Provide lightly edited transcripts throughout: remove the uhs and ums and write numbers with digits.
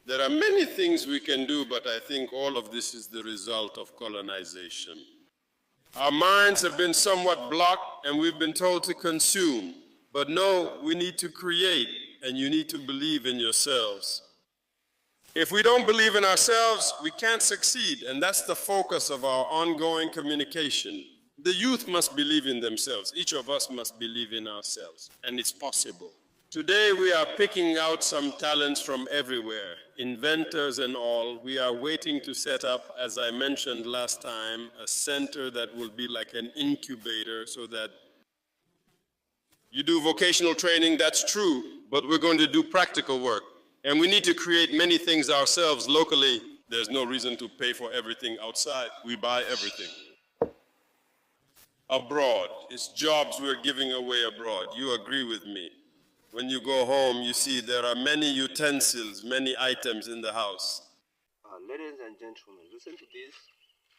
There are many things we can do, but I think all of this is the result of colonization. Our minds have been somewhat blocked and we've been told to consume. But no, we need to create, and you need to believe in yourselves. If we don't believe in ourselves, we can't succeed, and that's the focus of our ongoing communication. The youth must believe in themselves. Each of us must believe in ourselves, and it's possible. Today we are picking out some talents from everywhere, inventors and all. We are waiting to set up, as I mentioned last time, a center that will be like an incubator so that you do vocational training, that's true, but we're going to do practical work. And we need to create many things ourselves locally. There's no reason to pay for everything outside. We buy everything. Abroad, it's jobs we're giving away abroad. You agree with me. When you go home, you see there are many utensils, many items in the house. Ladies and gentlemen, listen to this,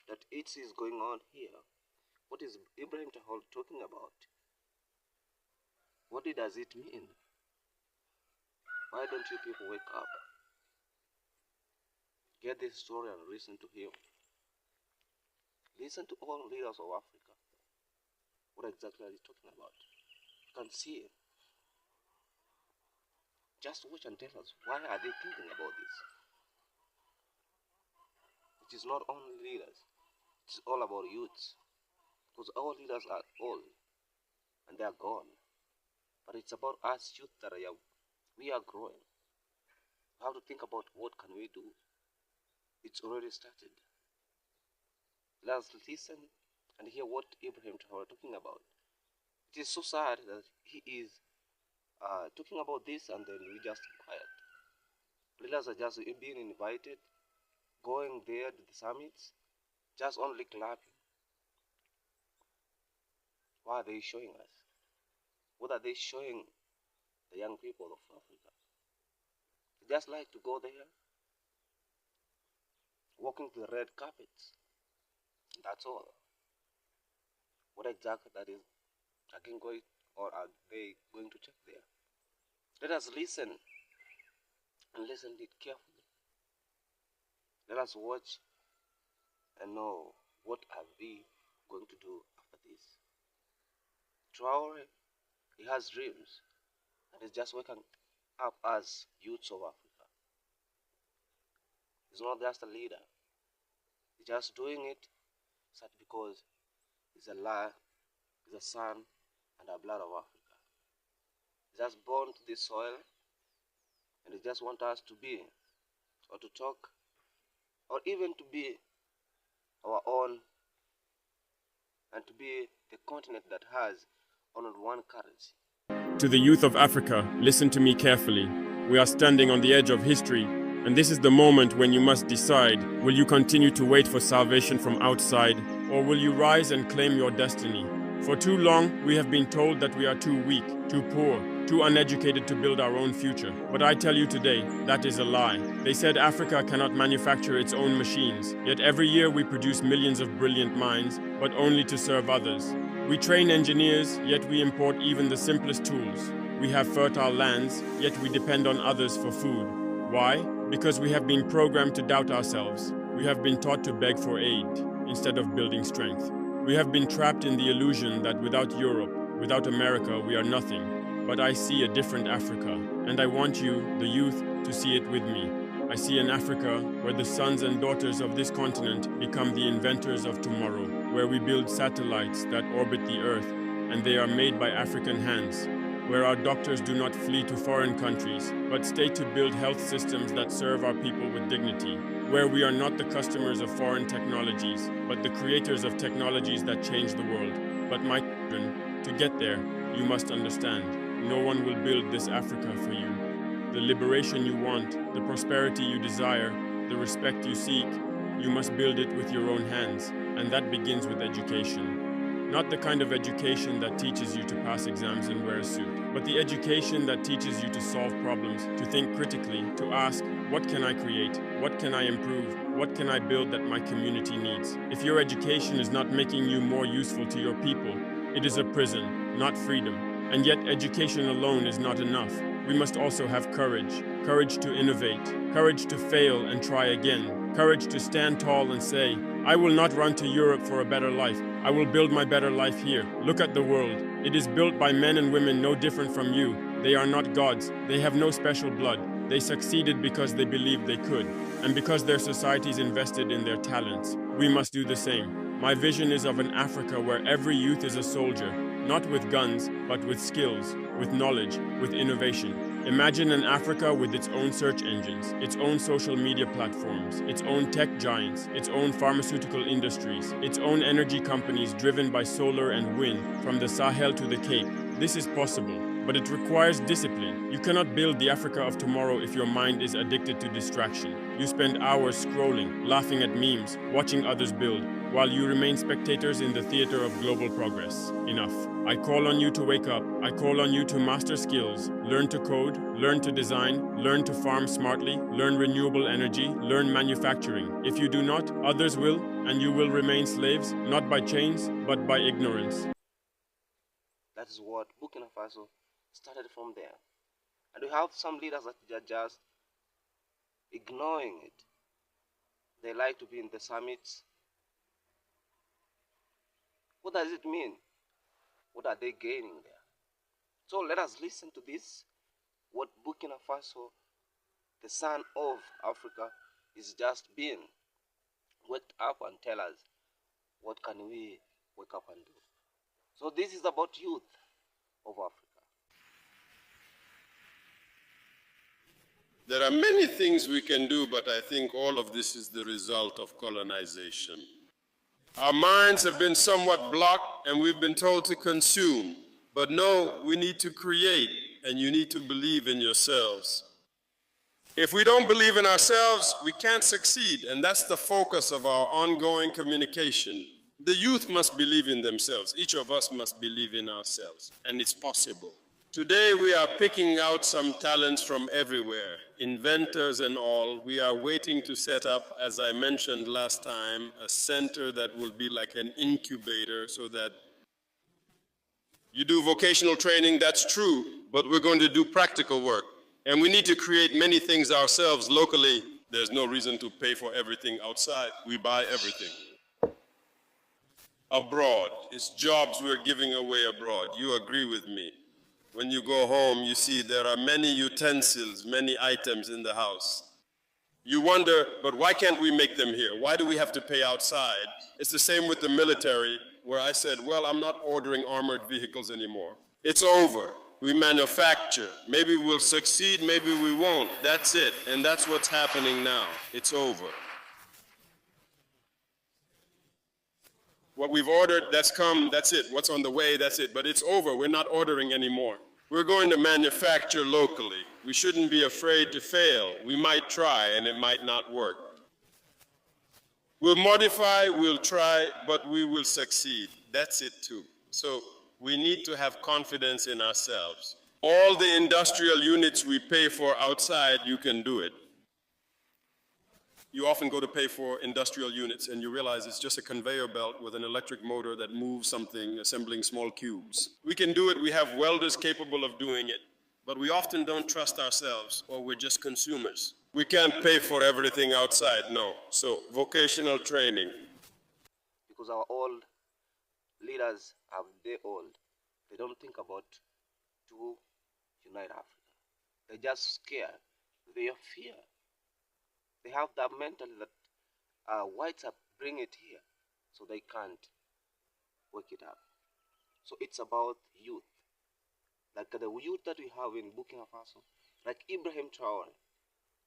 that it is going on here. What is Ibrahim Traore talking about? What does it mean? Why don't you people wake up? Get this story and listen to him. Listen to all leaders of Africa. What exactly are you talking about? You can see it. Just watch and tell us, why are they thinking about this? It is not only leaders, it is all about youths. Because our leaders are old and they are gone. But it's about us youth that we are growing. We have to think about what can we do. It's already started. Let us listen and hear what Ibrahim Traore is talking about. It is so sad that he is talking about this and then we just quiet. Leaders are just being invited, going there to the summits, just only clapping. What are they showing us? What are they showing the young people of Africa? They just like to go there, walking to the red carpets. That's all. What exactly that is again going, or are they going to check there? Let us listen and listen to it carefully. Let us watch and know what are we going to do after this. Traore, he has dreams and he's just waking up as youths of Africa. He's not just a leader. He's just doing it because he's a son and a blood of Africa. He's just born to this soil and he just wants us to be, or to talk, or even to be our own, and to be the continent that has only one currency. To the youth of Africa, listen to me carefully. We are standing on the edge of history, and this is the moment when you must decide, will you continue to wait for salvation from outside, or will you rise and claim your destiny? For too long, we have been told that we are too weak, too poor, too uneducated to build our own future. But I tell you today, that is a lie. They said Africa cannot manufacture its own machines, yet every year we produce millions of brilliant minds, but only to serve others. We train engineers, yet we import even the simplest tools. We have fertile lands, yet we depend on others for food. Why? Because we have been programmed to doubt ourselves. We have been taught to beg for aid, instead of building strength. We have been trapped in the illusion that without Europe, without America, we are nothing. But I see a different Africa, and I want you, the youth, to see it with me. I see an Africa where the sons and daughters of this continent become the inventors of tomorrow, where we build satellites that orbit the Earth, and they are made by African hands, where our doctors do not flee to foreign countries, but stay to build health systems that serve our people with dignity, where we are not the customers of foreign technologies, but the creators of technologies that change the world. But my children, to get there, you must understand, no one will build this Africa for you. The liberation you want, the prosperity you desire, the respect you seek, you must build it with your own hands, and that begins with education. Not the kind of education that teaches you to pass exams and wear a suit, but the education that teaches you to solve problems, to think critically, to ask, what can I create? What can I improve? What can I build that my community needs? If your education is not making you more useful to your people, it is a prison, not freedom. And yet education alone is not enough. We must also have courage. Courage to innovate. Courage to fail and try again. Courage to stand tall and say, I will not run to Europe for a better life. I will build my better life here. Look at the world. It is built by men and women no different from you. They are not gods. They have no special blood. They succeeded because they believed they could, and because their societies invested in their talents. We must do the same. My vision is of an Africa where every youth is a soldier, not with guns, but with skills, with knowledge, with innovation. Imagine an Africa with its own search engines, its own social media platforms, its own tech giants, its own pharmaceutical industries, its own energy companies driven by solar and wind, from the Sahel to the Cape. This is possible, but it requires discipline. You cannot build the Africa of tomorrow if your mind is addicted to distraction. You spend hours scrolling, laughing at memes, watching others build, while you remain spectators in the theater of global progress. Enough. I call on you to wake up. I call on you to master skills, learn to code, learn to design, learn to farm smartly, learn renewable energy, learn manufacturing. If you do not, others will, and you will remain slaves, not by chains, but by ignorance. That is what Burkina Faso started from there. And we have some leaders that are just ignoring it. They like to be in the summits. What does it mean? What are they gaining there? So let us listen to this. What Burkina Faso, the son of Africa, is just being waked up and tell us, what can we wake up and do? So this is about youth of Africa. There are many things we can do, but I think all of this is the result of colonization. Our minds have been somewhat blocked and we've been told to consume. But no, we need to create, and you need to believe in yourselves. If we don't believe in ourselves, we can't succeed, and that's the focus of our ongoing communication. The youth must believe in themselves. Each of us must believe in ourselves, and it's possible. Today we are picking out some talents from everywhere, inventors and all. We are waiting to set up, as I mentioned last time, a center that will be like an incubator so that you do vocational training, that's true, but we're going to do practical work. And we need to create many things ourselves locally. There's no reason to pay for everything outside. We buy everything. Abroad, it's jobs we're giving away abroad. You agree with me. When you go home, you see there are many utensils, many items in the house. You wonder, but why can't we make them here? Why do we have to pay outside? It's the same with the military, where I said, well, I'm not ordering armored vehicles anymore. It's over. We manufacture. Maybe we'll succeed, maybe we won't. That's it. And that's what's happening now. It's over. What we've ordered, that's come, that's it. What's on the way, that's it. But it's over. We're not ordering anymore. We're going to manufacture locally. We shouldn't be afraid to fail. We might try and it might not work. We'll modify, we'll try, but we will succeed. That's it too. So we need to have confidence in ourselves. All the industrial units we pay for outside, you can do it. You often go to pay for industrial units and you realize it's just a conveyor belt with an electric motor that moves something, assembling small cubes. We can do it, we have welders capable of doing it, but we often don't trust ourselves, or we're just consumers. We can't pay for everything outside, no. So vocational training. Because our old leaders are they old. They don't think about to unite Africa. They're just scared. They are fear. They have that mentality that whites are bring it here, so they can't wake it up. So it's about youth. Like the youth that we have in Burkina Faso, like Ibrahim Traore.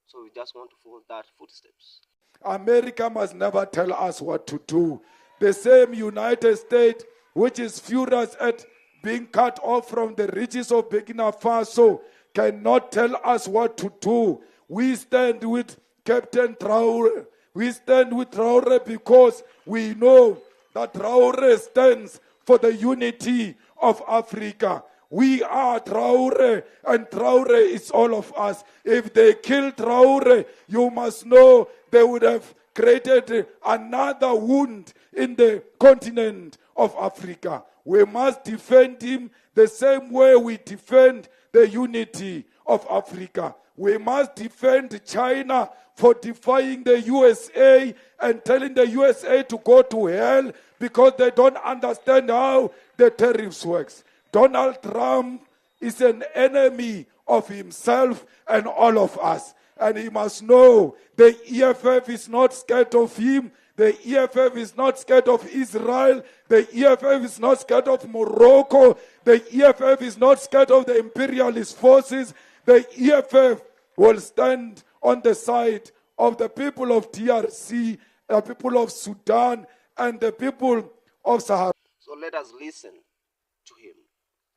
So we just want to follow that footsteps. America must never tell us what to do. The same United States, which is furious at being cut off from the riches of Burkina Faso, cannot tell us what to do. We stand with Captain Traore. We stand with Traore because we know that Traore stands for the unity of Africa. We are Traore, and Traore is all of us. If they kill Traore, you must know they would have created another wound in the continent of Africa. We must defend him the same way we defend the unity of Africa. We must defend China for defying the USA and telling the USA to go to hell because they don't understand how the tariffs works. Donald Trump is an enemy of himself and all of us. And he must know the EFF is not scared of him. The EFF is not scared of Israel. The EFF is not scared of Morocco. The EFF is not scared of the imperialist forces. The EFF will stand on the side of the people of DRC, the people of Sudan, and the people of Sahara. So let us listen to him.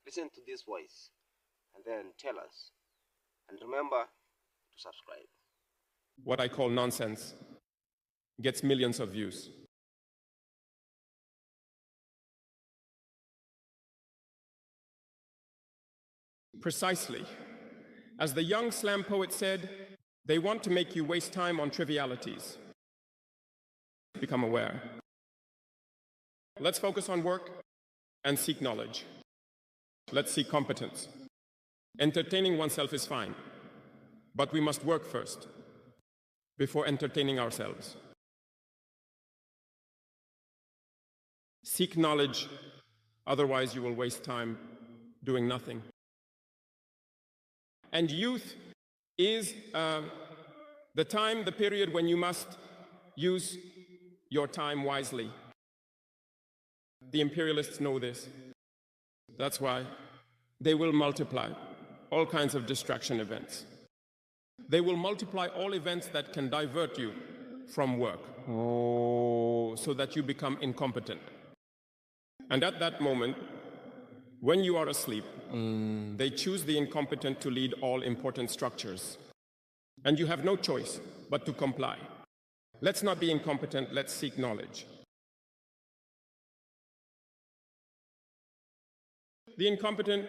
Listen to this voice and then tell us. And remember to subscribe. What I call nonsense gets millions of views. Precisely. As the young slam poet said, they want to make you waste time on trivialities. Become aware. Let's focus on work and seek knowledge. Let's seek competence. Entertaining oneself is fine, but we must work first before entertaining ourselves. Seek knowledge, otherwise you will waste time doing nothing. And youth is the period when you must use your time wisely. The imperialists know this. That's why they will multiply all kinds of distraction events. They will multiply all events that can divert you from work, so that you become incompetent. And at that moment, when you are asleep, they choose the incompetent to lead all important structures. And you have no choice but to comply. Let's not be incompetent, let's seek knowledge. The incompetent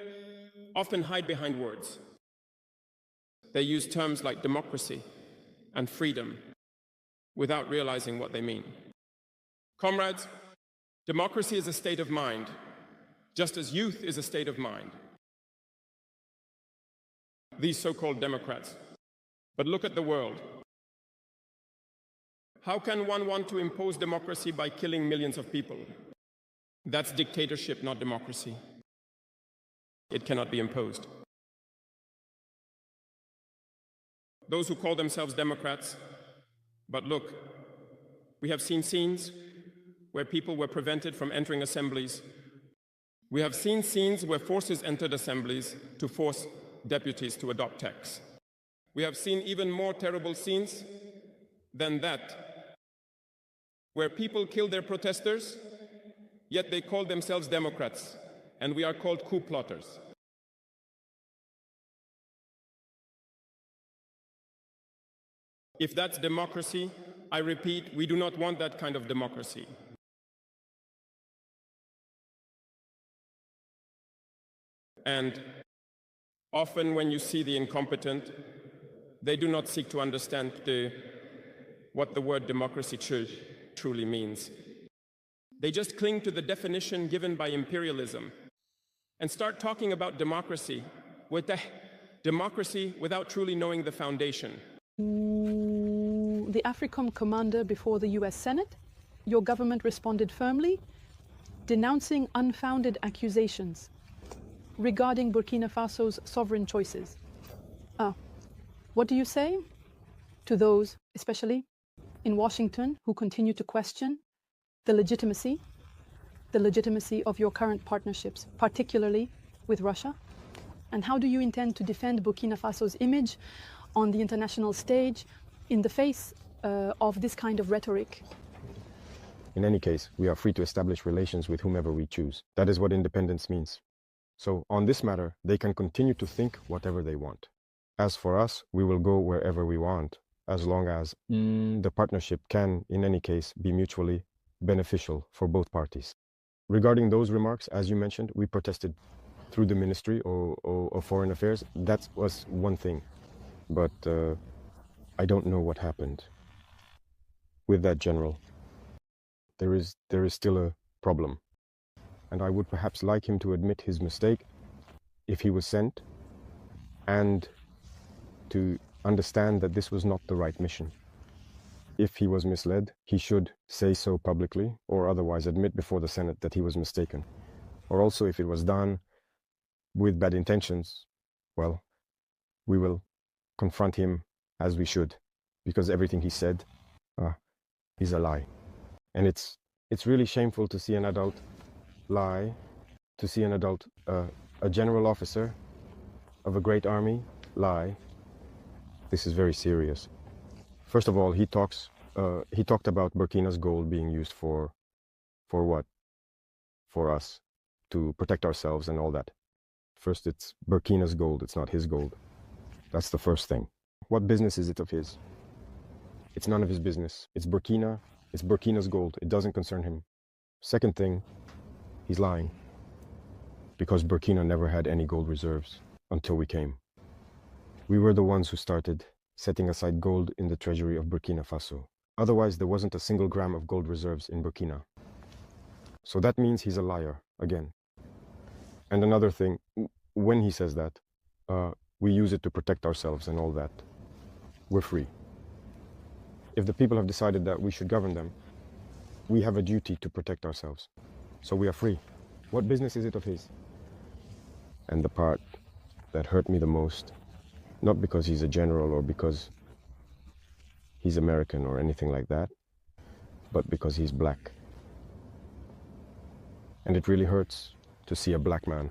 often hide behind words. They use terms like democracy and freedom without realizing what they mean. Comrades, democracy is a state of mind, just as youth is a state of mind. These so-called Democrats. But look at the world. How can one want to impose democracy by killing millions of people? That's dictatorship, not democracy. It cannot be imposed. Those who call themselves Democrats, but look, we have seen scenes where people were prevented from entering assemblies. We have seen scenes where forces entered assemblies to force deputies to adopt texts. We have seen even more terrible scenes than that, where people killed their protesters, yet they called themselves Democrats, and we are called coup plotters. If that's democracy, I repeat, we do not want that kind of democracy. And often when you see the incompetent, they do not seek to understand what the word democracy truly means. They just cling to the definition given by imperialism and start talking about democracy without truly knowing the foundation. The AFRICOM commander before the US Senate, your government responded firmly, denouncing unfounded accusations regarding Burkina Faso's sovereign choices. What do you say to those, especially in Washington, who continue to question the legitimacy of your current partnerships, particularly with Russia? And how do you intend to defend Burkina Faso's image on the international stage in the face of this kind of rhetoric? In any case, we are free to establish relations with whomever we choose. That is what independence means. So on this matter, they can continue to think whatever they want. As for us, we will go wherever we want, as long as the partnership can, in any case, be mutually beneficial for both parties. Regarding those remarks, as you mentioned, we protested through the Ministry of Foreign Affairs. That was one thing. But I don't know what happened with that general. There is still a problem. and I would perhaps like him to admit his mistake if he was sent, and to understand that this was not the right mission. If he was misled, he should say so publicly, or otherwise admit before the Senate that he was mistaken. Or also, if it was done with bad intentions, well, we will confront him as we should, because everything he said is a lie. And it's really shameful to see an adult lie, to see an adult, a general officer of a great army lie. This is very serious. First of all, he talked about Burkina's gold being used for what? For us, to protect ourselves and all that. First, it's Burkina's gold, it's not his gold. That's the first thing. What business is it of his? It's none of his business. It's Burkina's gold. It doesn't concern him. Second thing, he's lying. Because Burkina never had any gold reserves until we came. We were the ones who started setting aside gold in the treasury of Burkina Faso. Otherwise, there wasn't a single gram of gold reserves in Burkina. So that means he's a liar, again. And another thing, when he says that, we use it to protect ourselves and all that. We're free. If the people have decided that we should govern them, we have a duty to protect ourselves. So we are free. What business is it of his? And the part that hurt me the most, not because he's a general or because he's American or anything like that, but because he's black. And it really hurts to see a black man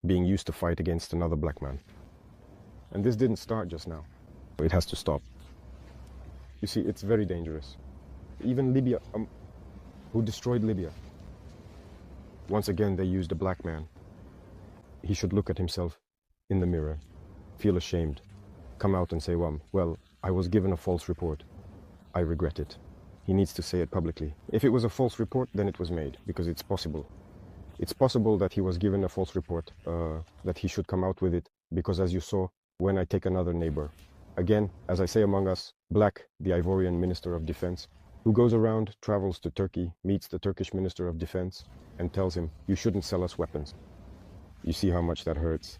being used to fight against another black man. And this didn't start just now. It has to stop. You see, it's very dangerous. Even Libya, who destroyed Libya, once again they used a black man. He should look at himself in the mirror, feel ashamed, come out and say, well, I was given a false report. I regret it. He needs to say it publicly. If it was a false report, then it was made, because it's possible. It's possible that he was given a false report, that he should come out with it, because as you saw, when I take another neighbor, again, as I say among us, Black, the Ivorian Minister of Defense, who goes around, travels to Turkey, meets the Turkish Minister of Defense, and tells him, you shouldn't sell us weapons. You see how much that hurts.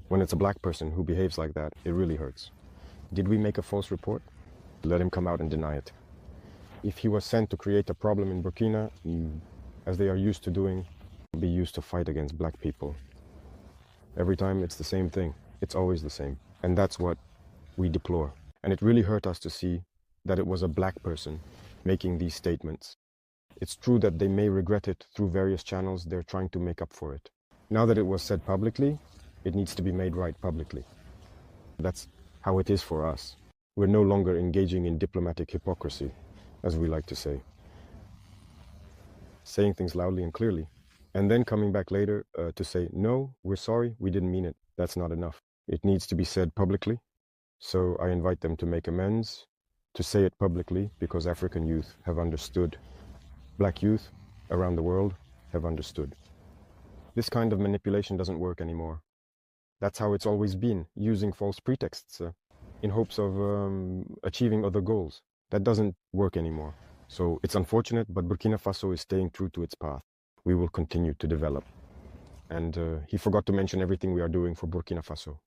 When it's a black person who behaves like that, it really hurts. Did we make a false report? Let him come out and deny it. If he was sent to create a problem in Burkina, as they are used to doing, be used to fight against black people. Every time it's the same thing. It's always the same. And that's what we deplore. And it really hurt us to see that it was a black person making these statements. It's true that they may regret it through various channels. They're trying to make up for it. Now that it was said publicly, it needs to be made right publicly. That's how it is for us. We're no longer engaging in diplomatic hypocrisy, as we like to say. Saying things loudly and clearly, and then coming back later to say, no, we're sorry, we didn't mean it. That's not enough. It needs to be said publicly. So I invite them to make amends, to say it publicly, because African youth have understood. Black youth around the world have understood. This kind of manipulation doesn't work anymore. That's how it's always been, using false pretexts in hopes of achieving other goals. That doesn't work anymore. So it's unfortunate, but Burkina Faso is staying true to its path. We will continue to develop. And he forgot to mention everything we are doing for Burkina Faso.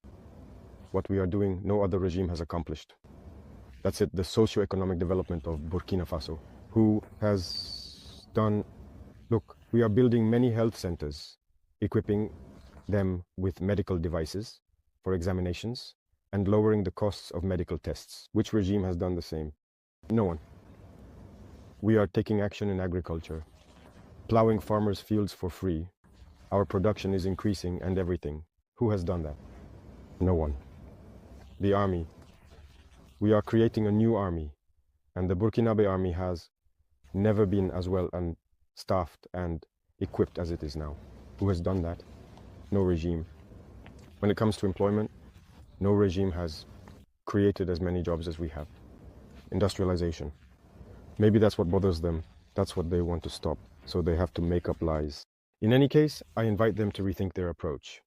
What we are doing, no other regime has accomplished. That's it, the socio-economic development of Burkina Faso, who has done, look, we are building many health centers, equipping them with medical devices for examinations and lowering the costs of medical tests. Which regime has done the same? No one. We are taking action in agriculture, plowing farmers' fields for free. Our production is increasing and everything. Who has done that? No one. The army. We are creating a new army, and the Burkinabe army has never been as well staffed and equipped as it is now. Who has done that? No regime. When it comes to employment, no regime has created as many jobs as we have. Industrialization. Maybe that's what bothers them. That's what they want to stop. So they have to make up lies. In any case, I invite them to rethink their approach.